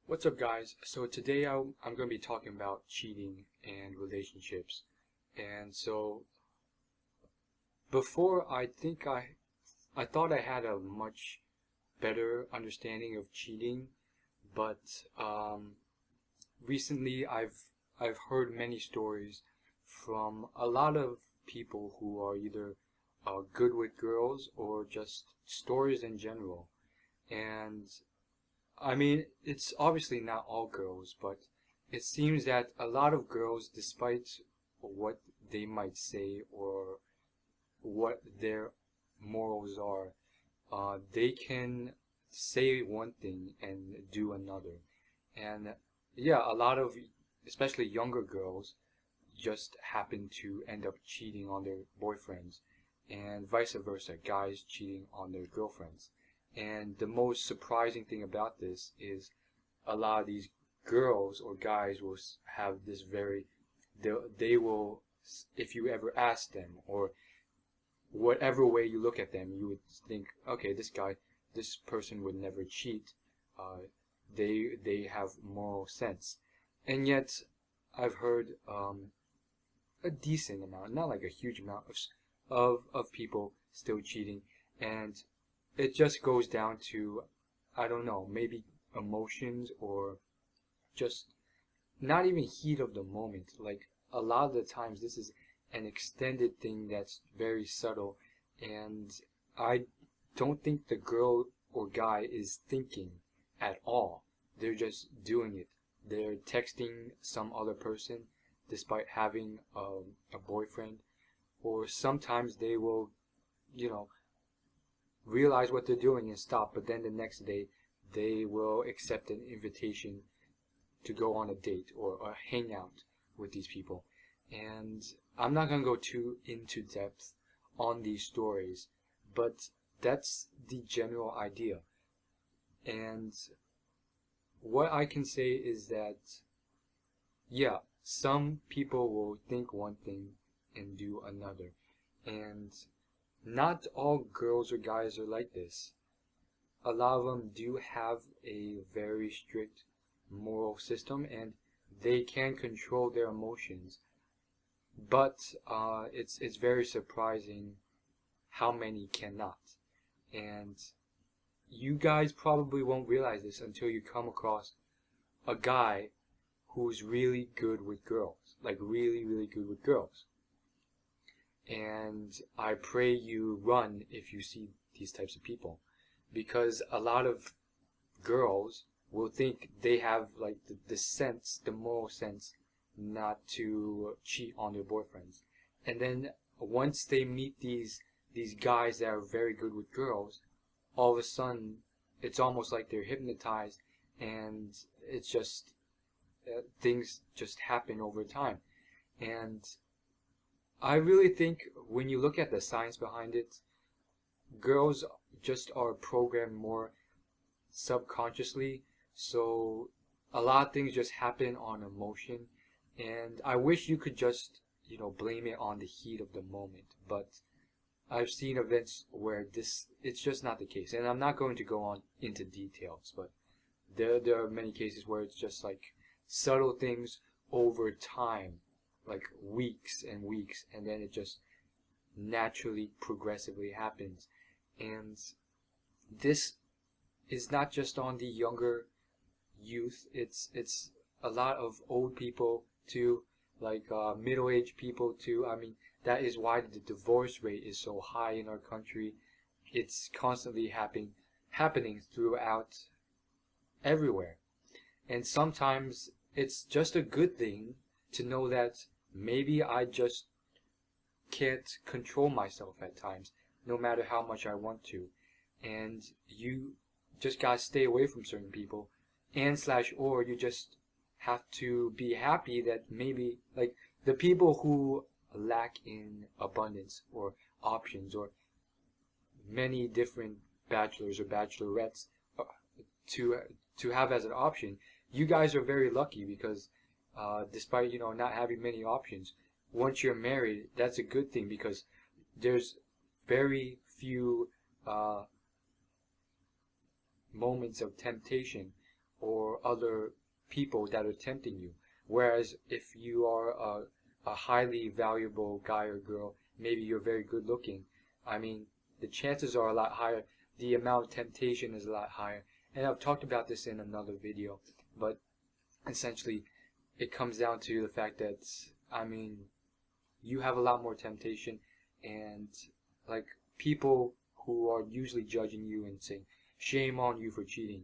What's up, guys? So today I'm going to be talking about cheating and relationships. And so before, I thought I had a much better understanding of cheating, but recently I've heard many stories from a lot of people who are either good with girls or just stories in general. And I mean, it's obviously not all girls, but it seems that a lot of girls, despite what they might say or what their morals are, they can say one thing and do another. And yeah, a lot of, especially younger girls, just happen to end up cheating on their boyfriends, and vice versa, guys cheating on their girlfriends. And the most surprising thing about this is a lot of these girls or guys will have this they will, if you ever ask them or whatever way you look at them, you would think, okay, this person would never cheat. They have moral sense. And yet, I've heard a decent amount, not like a huge amount of people still cheating, and it just goes down to, I don't know, maybe emotions or just not even heat of the moment. Like a lot of the times, this is an extended thing that's very subtle, and I don't think the girl or guy is thinking at all. They're just doing it. They're texting some other person despite having a boyfriend, or sometimes they will, you know, realize what they're doing and stop, but then the next day they will accept an invitation to go on a date or hang out with these people. And I'm not going to go too into depth on these stories, but that's the general idea. And what I can say is that, yeah, some people will think one thing and do another. And not all girls or guys are like this. A lot of them do have a very strict moral system and they can control their emotions. But it's very surprising how many cannot. And you guys probably won't realize this until you come across a guy who's really good with girls. Like really, really good with girls. And I pray you run if you see these types of people, because a lot of girls will think they have like the moral sense not to cheat on their boyfriends. And then once they meet these guys that are very good with girls, all of a sudden it's almost like they're hypnotized, and it's just things just happen over time. And I really think when you look at the science behind it, girls just are programmed more subconsciously, so a lot of things just happen on emotion, and I wish you could just, blame it on the heat of the moment, but I've seen events where it's just not the case, and I'm not going to go on into details, but there are many cases where it's just like subtle things over time, like weeks and weeks, and then it just naturally, progressively happens. And this is not just on the younger youth, it's a lot of old people too, like middle-aged people too. I mean, that is why the divorce rate is so high in our country. It's constantly happening throughout everywhere. And sometimes it's just a good thing to know that maybe I just can't control myself at times, no matter how much I want to. And you just gotta stay away from certain people, or you just have to be happy that maybe, like, the people who lack in abundance or options or many different bachelors or bachelorettes to have as an option, you guys are very lucky because despite not having many options, once you're married, that's a good thing because there's very few moments of temptation or other people that are tempting you. Whereas if you are a highly valuable guy or girl, maybe you're very good looking, I mean, the chances are a lot higher, the amount of temptation is a lot higher. And I've talked about this in another video, but essentially it comes down to the fact that, I mean, you have a lot more temptation, and like people who are usually judging you and saying, shame on you for cheating,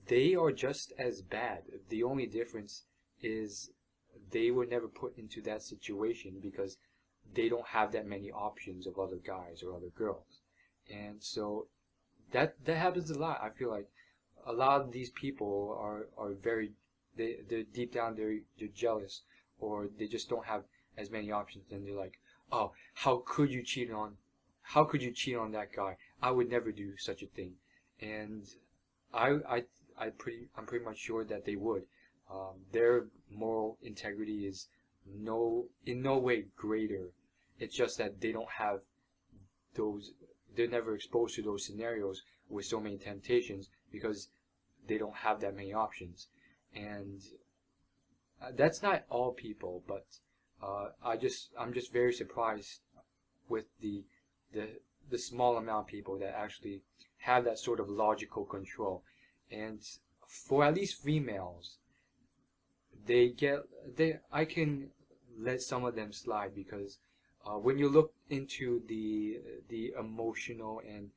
they are just as bad. The only difference is they were never put into that situation because they don't have that many options of other guys or other girls. And so that happens a lot. I feel like a lot of these people are very, they're deep down, they're jealous, or they just don't have as many options, and they're like, oh, how could you cheat on that guy? I would never do such a thing. And I'm pretty much sure that they would. Their moral integrity is in no way greater. It's just that they don't have those, they're never exposed to those scenarios with so many temptations because they don't have that many options. And that's not all people, but I'm just very surprised with the small amount of people that actually have that sort of logical control. And for at least females, I can let some of them slide because when you look into the emotional and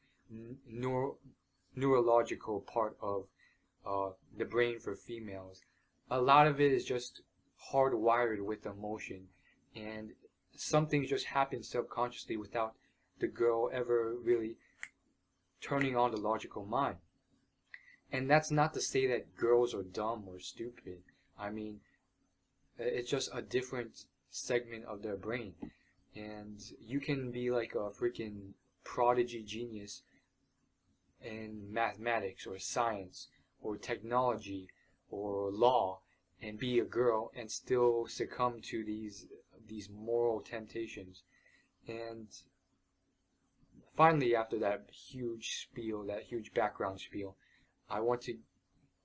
neurological part of the brain for females, a lot of it is just hardwired with emotion, and some things just happen subconsciously without the girl ever really turning on the logical mind. And that's not to say that girls are dumb or stupid. I mean, it's just a different segment of their brain. And you can be like a freaking prodigy genius in mathematics or science or technology or law and be a girl and still succumb to these moral temptations. And finally, after that huge spiel, that huge background spiel, I want to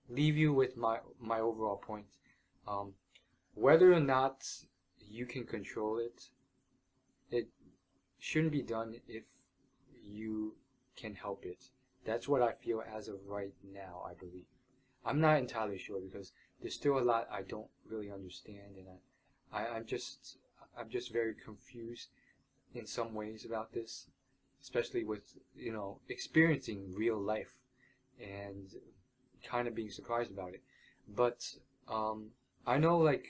leave you with my overall point. Whether or not you can control it, it shouldn't be done if you can help it. That's what I feel as of right now, I believe. I'm not entirely sure because there's still a lot I don't really understand, and I'm just very confused in some ways about this, especially with, you know, experiencing real life and kind of being surprised about it. But I know, like,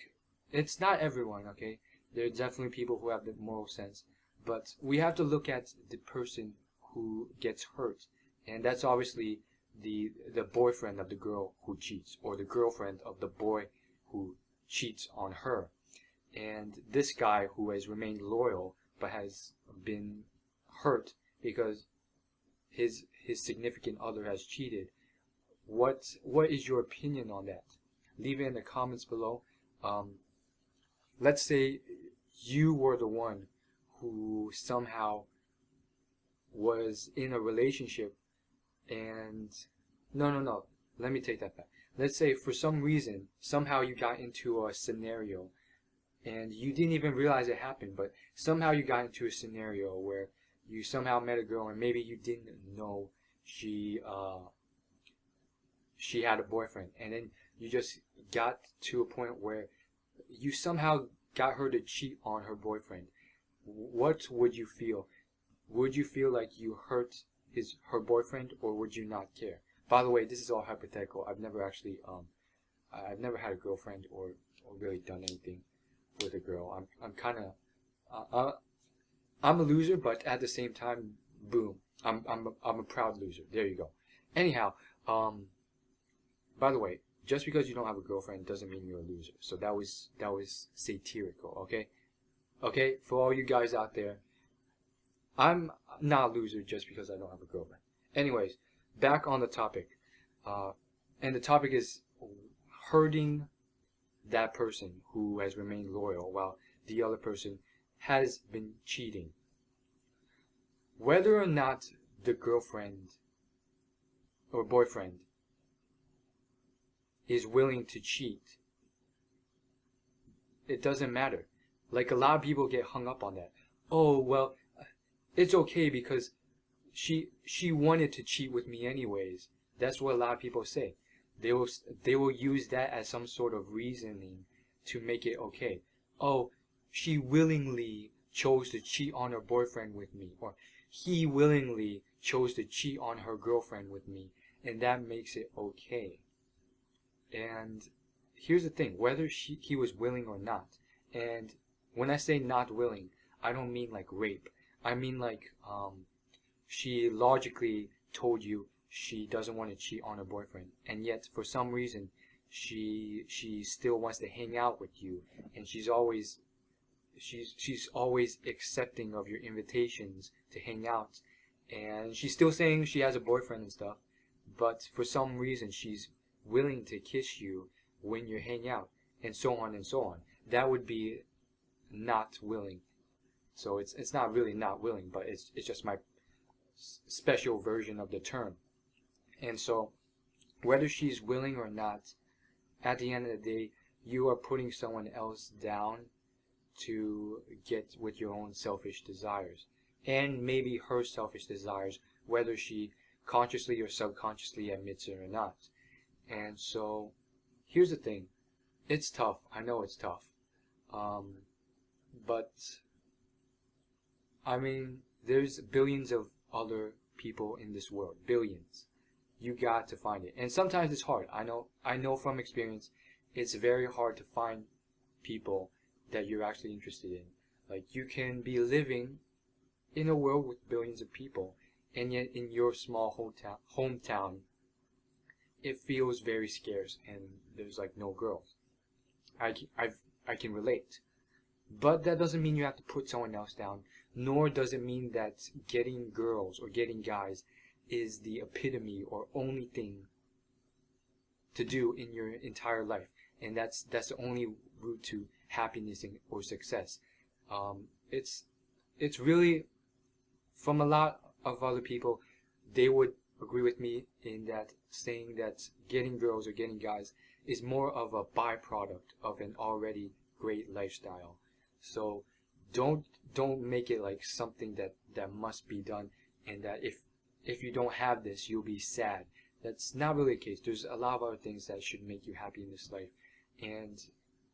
it's not everyone, okay? There are definitely people who have the moral sense, but we have to look at the person who gets hurt, and that's obviously the boyfriend of the girl who cheats, or the girlfriend of the boy who cheats on her. And this guy who has remained loyal but has been hurt because his significant other has cheated. What is your opinion on that? Leave it in the comments below. Let's say you were the one who somehow was in a relationship and no, let me take that back. Let's say for some reason somehow you got into a scenario and you didn't even realize it happened, but somehow you got into a scenario where you somehow met a girl and maybe you didn't know she had a boyfriend, and then you just got to a point where you somehow got her to cheat on her boyfriend. What would you feel? Would you feel like you hurt her boyfriend, or would you not care? By the way, this is all hypothetical. I've never actually I've never had a girlfriend or really done anything with a girl. I'm kind of I'm a loser, but at the same time, boom, I'm a proud loser. There you go. Anyhow, by the way, just because you don't have a girlfriend doesn't mean you're a loser. So that was satirical, okay? Okay, for all you guys out there, I'm not a loser just because I don't have a girlfriend. Anyways, back on the topic. And the topic is hurting that person who has remained loyal while the other person has been cheating. Whether or not the girlfriend or boyfriend is willing to cheat, it doesn't matter. Like, a lot of people get hung up on that. Oh, well, it's okay because she wanted to cheat with me anyways. That's what a lot of people say. They will use that as some sort of reasoning to make it okay. Oh, she willingly chose to cheat on her boyfriend with me, or he willingly chose to cheat on her girlfriend with me, and that makes it okay. And here's the thing, whether he was willing or not, and when I say not willing, I don't mean like rape. I mean like she logically told you she doesn't want to cheat on her boyfriend, and yet for some reason she still wants to hang out with you, and she's always accepting of your invitations to hang out, and she's still saying she has a boyfriend and stuff, but for some reason she's willing to kiss you when you hang out, and so on and so on. That would be not willing. So it's not really not willing, but it's just my special version of the term. And so whether she's willing or not, at the end of the day, you are putting someone else down to get with your own selfish desires, and maybe her selfish desires, whether she consciously or subconsciously admits it or not. And so here's the thing, it's tough. I know it's tough, but I mean, there's billions of other people in this world, billions. You got to find it, and sometimes it's hard. I know from experience, it's very hard to find people that you're actually interested in. Like, you can be living in a world with billions of people, and yet in your small hometown, it feels very scarce, and there's like no girls. I can relate, but that doesn't mean you have to put someone else down. Nor does it mean that getting girls or getting guys is the epitome or only thing to do in your entire life, and that's the only route to happiness or success. It's really, from a lot of other people, they would agree with me in that, saying that getting girls or getting guys is more of a byproduct of an already great lifestyle. So don't make it like something that must be done, and that if you don't have this, you'll be sad. That's not really the case. There's a lot of other things that should make you happy in this life. And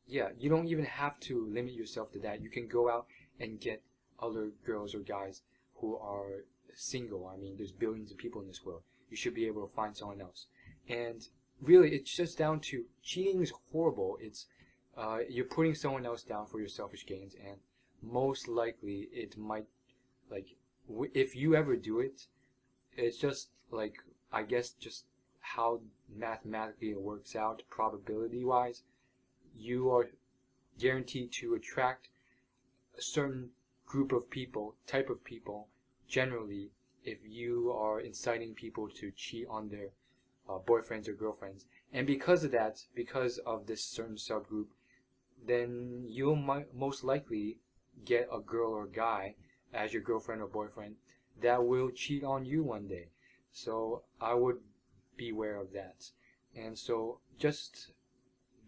yeah, you don't even have to limit yourself to that. You can go out and get other girls or guys who are single. I mean, there's billions of people in this world. You should be able to find someone else. And really, it's just down to, cheating is horrible. It's you're putting someone else down for your selfish gains, and most likely it might, like, if you ever do it, it's just like, I guess, just how mathematically it works out, probability wise, you are guaranteed to attract a certain group of people, type of people, generally, if you are inciting people to cheat on their boyfriends or girlfriends. And because of that, because of this certain subgroup, then you'll most likely get a girl or guy as your girlfriend or boyfriend that will cheat on you one day. So I would beware of that. And so just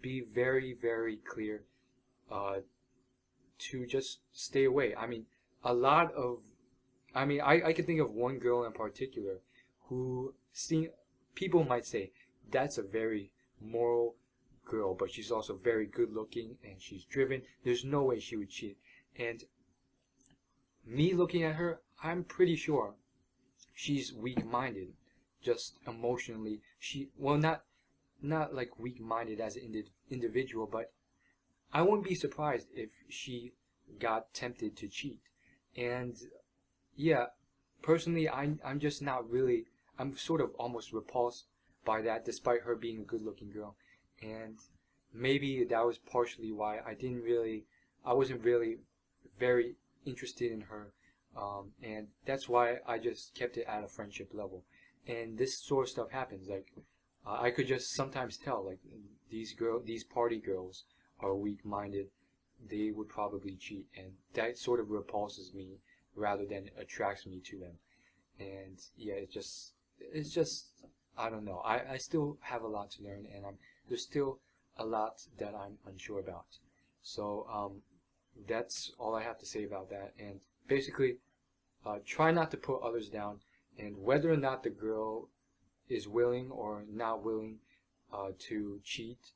be very, very clear to just stay away. I mean, I can think of one girl in particular who, people might say, that's a very moral girl, but she's also very good looking and she's driven. There's no way she would cheat. And me looking at her, I'm pretty sure she's weak-minded, just emotionally. Not like weak-minded as an individual, but I wouldn't be surprised if she got tempted to cheat. And yeah, personally, I'm just not really, I'm sort of almost repulsed by that, despite her being a good-looking girl. And maybe that was partially why I wasn't really very interested in her, and that's why I just kept it at a friendship level. And this sort of stuff happens. Like, I could just sometimes tell, like, these party girls are weak-minded. They would probably cheat, and that sort of repulses me rather than attracts me to them. And yeah, it's just I don't know. I still have a lot to learn, and there's still a lot that I'm unsure about. So that's all I have to say about that. And basically, try not to put others down, and whether or not the girl is willing or not willing to cheat,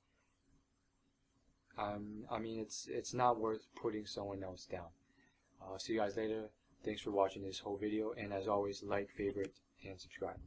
I mean, it's not worth putting someone else down. See you guys later. Thanks for watching this whole video, and as always, like, favorite, and subscribe.